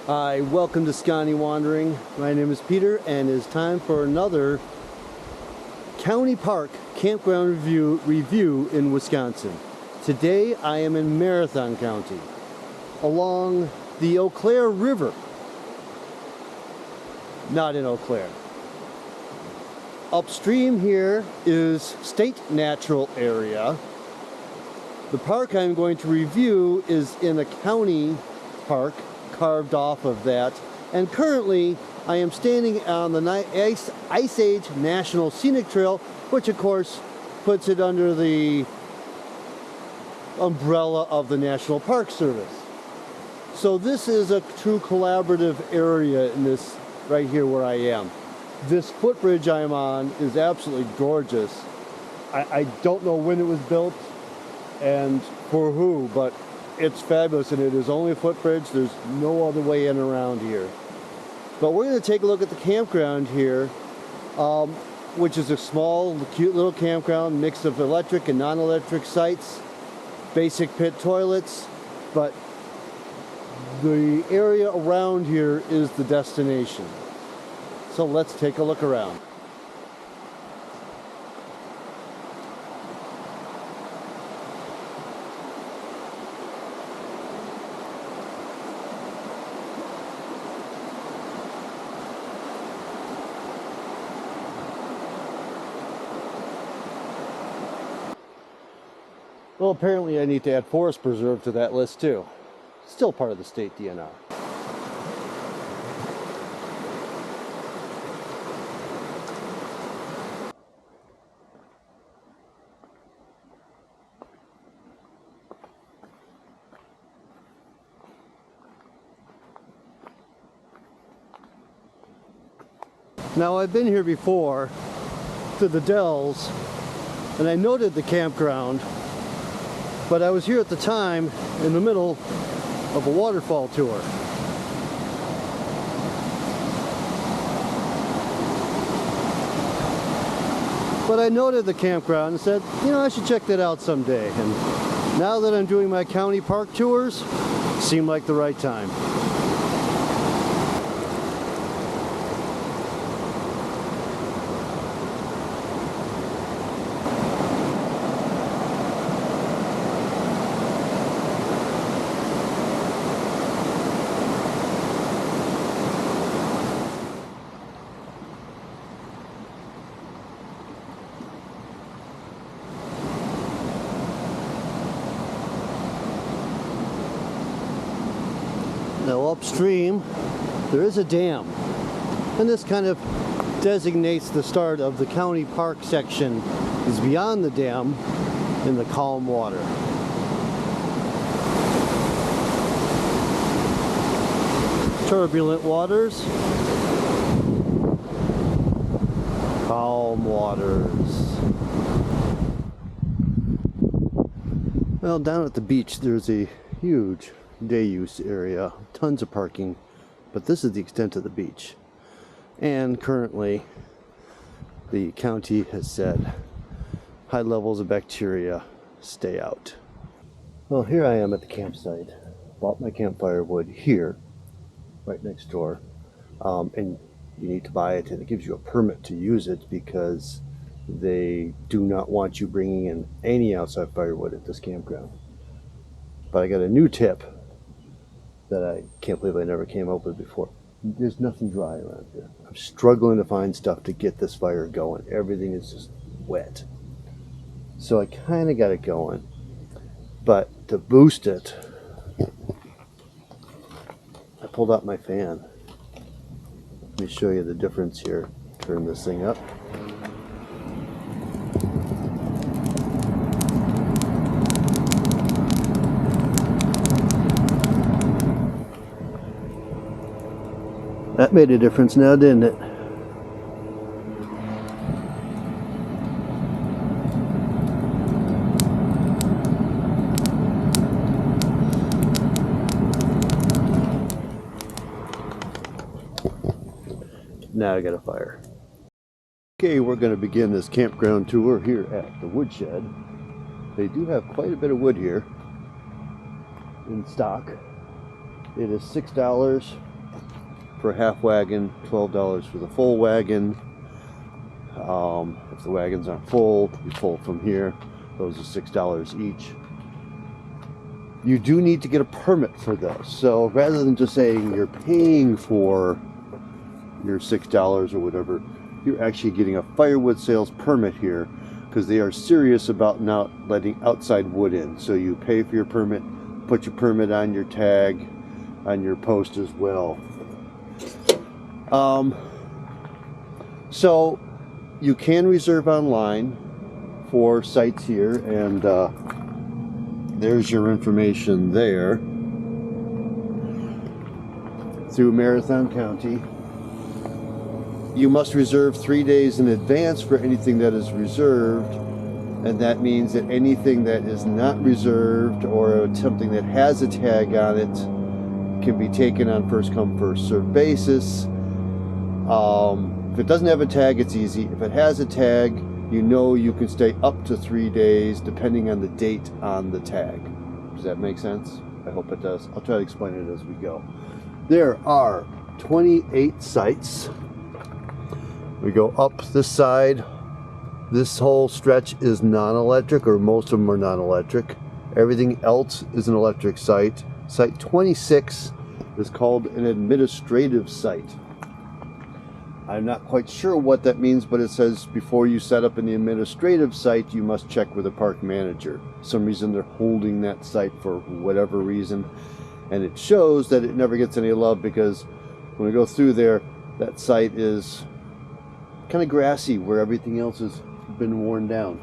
Hi, welcome to Scenic Wandering. My name is Peter and it's time for another county park campground review in Wisconsin. Today I am in Marathon County along the Eau Claire River. Not in Eau Claire. Upstream here is State Natural Area. The park I'm going to review is in a county park carved off of that, and currently I am standing on the Ice Age National Scenic Trail, which of course puts it under the umbrella of the National Park Service. So this is a true collaborative area in this right here where I am. This footbridge I'm on is absolutely gorgeous. I don't know when it was built and for who, but it's fabulous, and it is only a footbridge. There's no other way in around here. But we're going to take a look at the campground here, which is a small, cute little campground, mix of electric and non-electric sites, basic pit toilets, but the area around here is the destination. So let's take a look around. Well, apparently I need to add forest preserve to that list too. Still part of the state DNR. Now I've been here before to the Dells, and I noted the campground, but I was here at the time in the middle of a waterfall tour. But I noted the campground and said, you know, I should check that out someday. And now that I'm doing my county park tours, it seemed like the right time. Now upstream, there is a dam, and this kind of designates the start of the county park section is beyond the dam in the calm water. Turbulent waters, calm waters. Well, down at the beach there's a huge day use area, tons of parking, but this is the extent of the beach. And currently the county has said high levels of bacteria, stay out. Well, here I am at the campsite. Bought my campfire wood here, right next door, and you need to buy it, and it gives you a permit to use it because they do not want you bringing in any outside firewood at this campground. But I got a new tip that I can't believe I never came up with before. There's nothing dry around here. I'm struggling to find stuff to get this fire going. Everything is just wet. So I kind of got it going. But to boost it, I pulled out my fan. Let me show you the difference here. Turn this thing up. That made a difference now, didn't it? Now I got a fire. Okay, we're going to begin this campground tour here at the woodshed. They do have quite a bit of wood here in stock. It is $6 for a half wagon, $12 for the full wagon. If the wagons aren't full, you pull from here. Those are $6 each. You do need to get a permit for those. So rather than just saying you're paying for your $6 or whatever, you're actually getting a firewood sales permit here, because they are serious about not letting outside wood in. So you pay for your permit, put your permit on your tag, on your post as well. So you can reserve online for sites here, and there's your information there through Marathon County. You must reserve 3 days in advance for anything that is reserved, and that means that anything that is not reserved or something that has a tag on it can be taken on first come first served basis. If it doesn't have a tag, it's easy. If it has a tag, you know you can stay up to 3 days depending on the date on the tag. Does that make sense? I hope it does. I'll try to explain it as we go. There are 28 sites. We go up this side. This whole stretch is non-electric, or most of them are non-electric. Everything else is an electric site. Site 26 is called an administrative site. I'm not quite sure what that means, but it says before you set up an administrative site, you must check with a park manager. For some reason they're holding that site for whatever reason. And it shows that it never gets any love, because when we go through there, that site is kind of grassy where everything else has been worn down.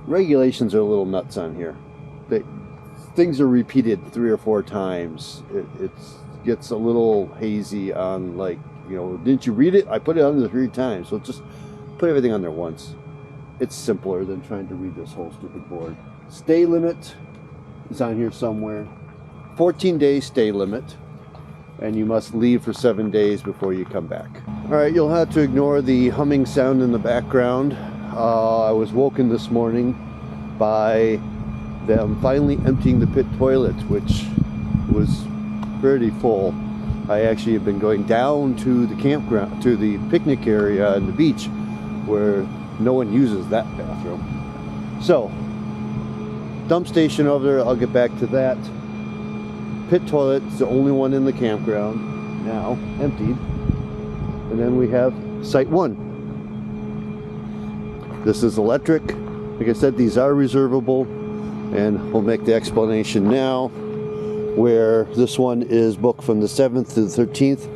Regulations are a little nuts on here. Things are repeated 3 or 4 times. It gets a little hazy on, like, you know, didn't you read it? I put it on there 3 times. So just put everything on there once. It's simpler than trying to read this whole stupid board. Stay limit is on here somewhere. 14-day stay limit. And you must leave for 7 days before you come back. All right, you'll have to ignore the humming sound in the background. I was woken this morning by them finally emptying the pit toilet, which was pretty full. I actually have been going down to the campground, to the picnic area and the beach, where no one uses that bathroom. So, dump station over there, I'll get back to that. Pit toilet is the only one in the campground now, emptied. And then we have site 1. This is electric. Like I said, these are reservable, and we'll make the explanation now. Where this one is booked from the 7th to the 13th.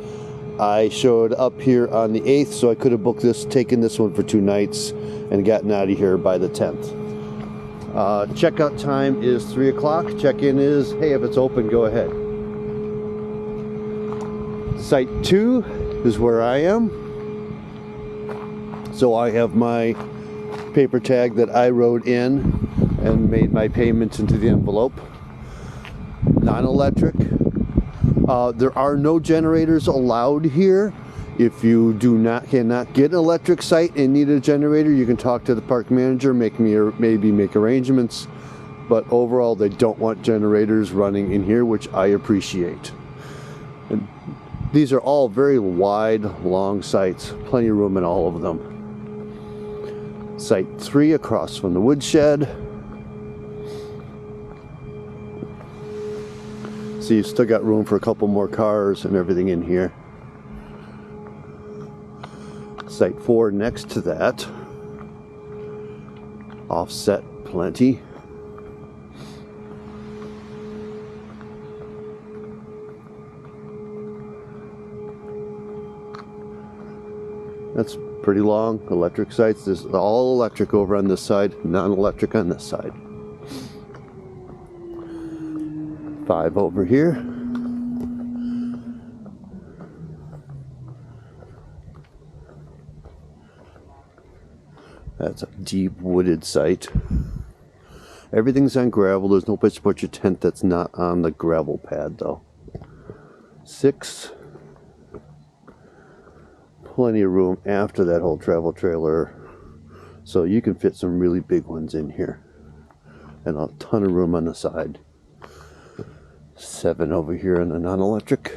I showed up here on the 8th, so I could have booked this, taken this one for 2 nights, and gotten out of here by the 10th. Checkout time is 3 o'clock. Check-in is, hey, if it's open, go ahead. Site 2 is where I am. So I have my paper tag that I wrote in and made my payments into the envelope. Non-electric. There are no generators allowed here. If you cannot get an electric site and need a generator, you can talk to the park manager, maybe make arrangements. But overall, they don't want generators running in here, which I appreciate. And these are all very wide, long sites. Plenty of room in all of them. Site 3 across from the woodshed. So you've still got room for a couple more cars and everything in here. Site 4 next to that. Offset plenty. That's pretty long. Electric sites. This is all electric over on this side, non-electric on this side. 5 over here. That's a deep wooded site. Everything's on gravel. There's no place to put your tent that's not on the gravel pad though. 6. Plenty of room after that whole travel trailer. So you can fit some really big ones in here. And a ton of room on the side. 7 over here on the non-electric.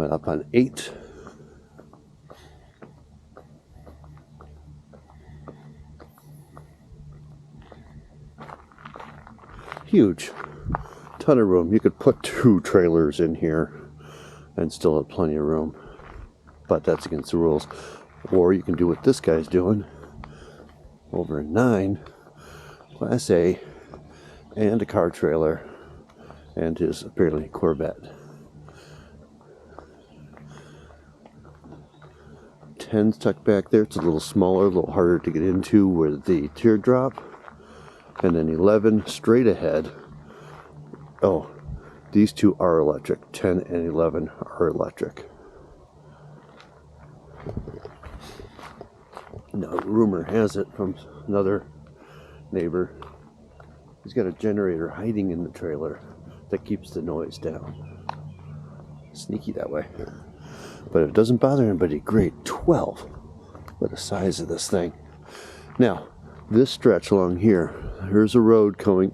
Coming up on 8. Huge. Ton of room. You could put 2 trailers in here and still have plenty of room. But that's against the rules. Or you can do what this guy's doing over in 9. Class A and a car trailer and his apparently Corvette. 10's tucked back there. It's a little smaller, a little harder to get into with the teardrop. And then 11 straight ahead. Oh, these 2 are electric. 10 and 11 are electric. Now, rumor has it from another neighbor, he's got a generator hiding in the trailer that keeps the noise down. Sneaky that way. But if it doesn't bother anybody, great. 12. What the size of this thing. Now, this stretch along here, here's a road going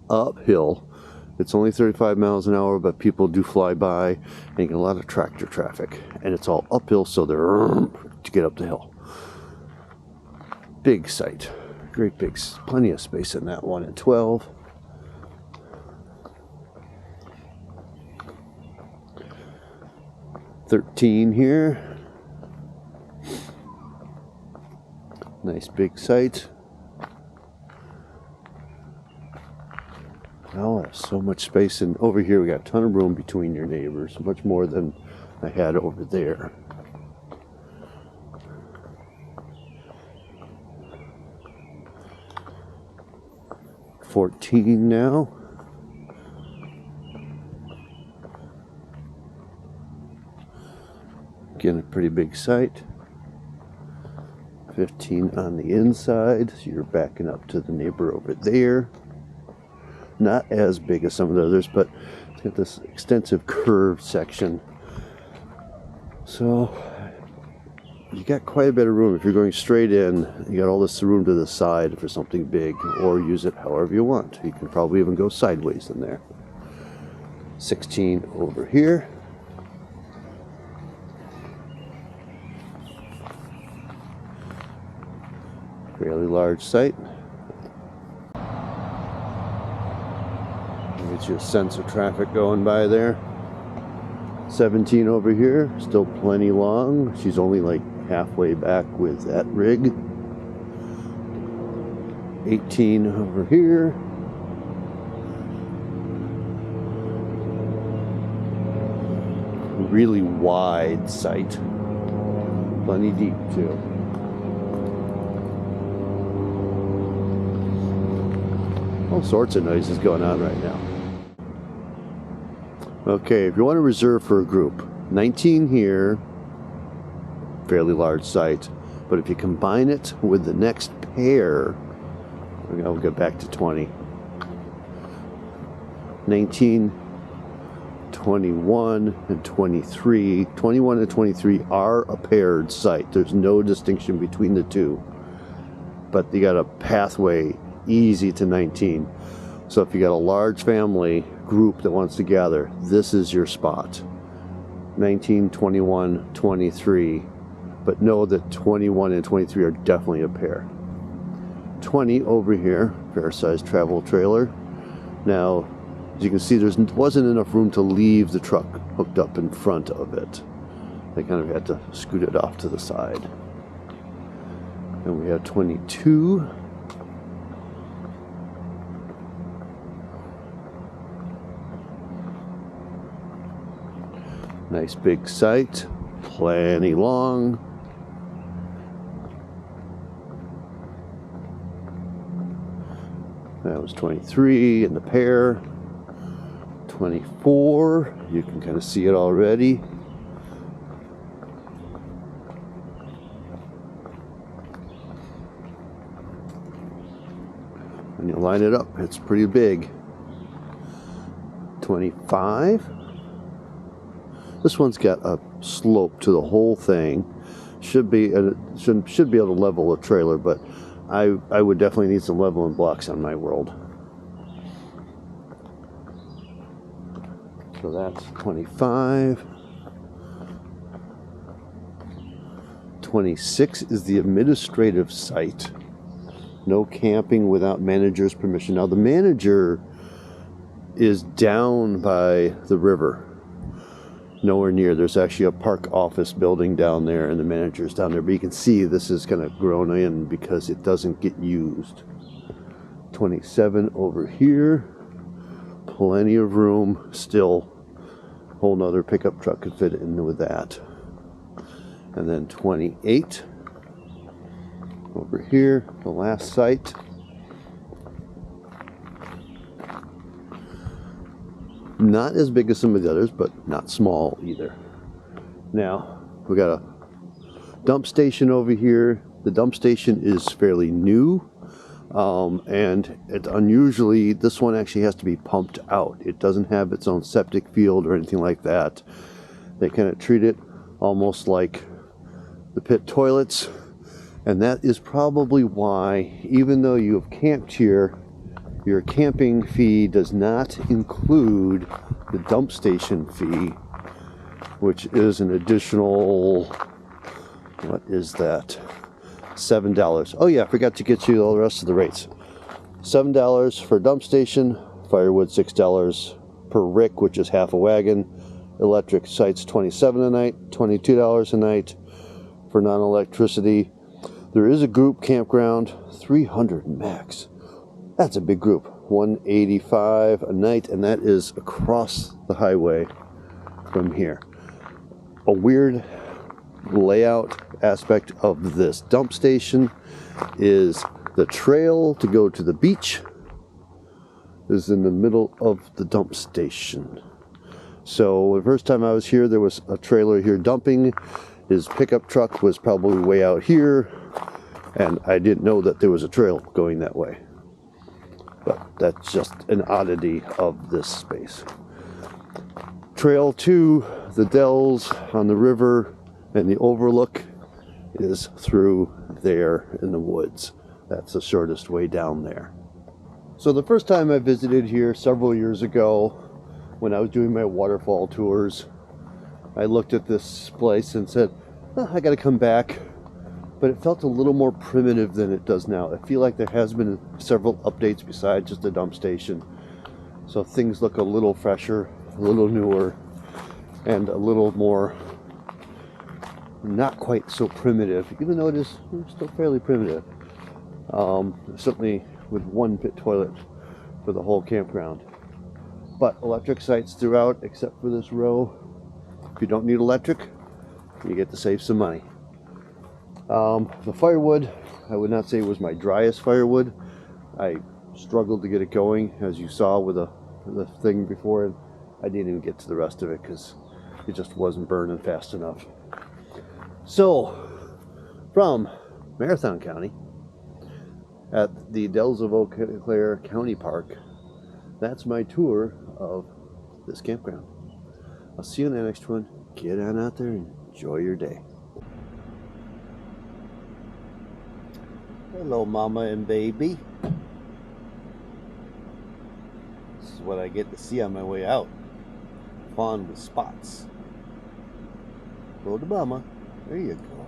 uphill. It's only 35 miles an hour, but people do fly by, and you get a lot of tractor traffic. And it's all uphill, so they're to get up the hill. Big site. Great big, plenty of space in that one at 12. $13 here. Nice big site. Oh, so much space, and over here we got a ton of room between your neighbors, much more than I had over there. $14 now. Again, a pretty big site. 15 on the inside, so you're backing up to the neighbor over there. Not as big as some of the others, but it's got this extensive curved section. So you got quite a bit of room. If you're going straight in, you got all this room to the side for something big, or use it however you want. You can probably even go sideways in there. 16 over here. Fairly large site. Get you a sense of traffic going by there. 17 over here, still plenty long. She's only like halfway back with that rig. 18 over here. Really wide site. Plenty deep too. All sorts of noises going on right now. Okay, if you want to reserve for a group, 19 here, fairly large site, but if you combine it with the next pair, I'll get back to 20. 19, 21, and 23. 21 and 23 are a paired site. There's no distinction between the two, but you got a pathway easy to 19. So if you got a large family group that wants to gather, this is your spot. 19, 21, 23. But know that 21 and 23 are definitely a pair. 20 over here, fair-sized travel trailer. Now, as you can see, there wasn't enough room to leave the truck hooked up in front of it. They kind of had to scoot it off to the side. And we have 22. Nice big site, plenty long. That was 23 in the pair. 24, you can kind of see it already. When you line it up, it's pretty big. 25. This one's got a slope to the whole thing. Should be able to level a trailer, but I would definitely need some leveling blocks on my world. So that's 25. 26 is the administrative site. No camping without manager's permission. Now the manager is down by the river. Nowhere near. There's actually a park office building down there and the manager's down there. But you can see this is kind of grown in because it doesn't get used. 27 over here. Plenty of room. Still, a whole nother pickup truck could fit in with that. And then 28 over here, the last site. Not as big as some of the others, but not small either. Now, we got a dump station over here. The dump station is fairly new, and it unusually, this one actually has to be pumped out. It doesn't have its own septic field or anything like that. They kind of treat it almost like the pit toilets, and that is probably why, even though you have camped here, your camping fee does not include the dump station fee, which is an additional, what is that? $7. Oh yeah, I forgot to get you all the rest of the rates. $7 for dump station, firewood $6 per rick, which is half a wagon. Electric sites $27 a night, $22 a night for non-electricity. There is a group campground, 300 max. That's a big group. $185 a night, and that is across the highway from here. A weird layout aspect of this dump station is the trail to go to the beach is in the middle of the dump station. So the first time I was here, there was a trailer here dumping. His pickup truck was probably way out here, and I didn't know that there was a trail going that way. But that's just an oddity of this space. Trail to the Dells on the river and the overlook is through there in the woods. That's the shortest way down there. So the first time I visited here several years ago, when I was doing my waterfall tours, I looked at this place and said, oh, I gotta come back. But it felt a little more primitive than it does now. I feel like there has been several updates besides just the dump station. So things look a little fresher, a little newer, and a little more not quite so primitive, even though it is still fairly primitive. Certainly with one pit toilet for the whole campground. But electric sites throughout, except for this row. If you don't need electric, you get to save some money. The firewood, I would not say it was my driest firewood. I struggled to get it going, as you saw with the thing before, and I didn't even get to the rest of it because it just wasn't burning fast enough. So, from Marathon County, at the Dells of Eau Claire County Park, that's my tour of this campground. I'll see you in the next one. Get on out there and enjoy your day. Hello, mama and baby. This is what I get to see on my way out. Fawn with spots. Go to mama. There you go.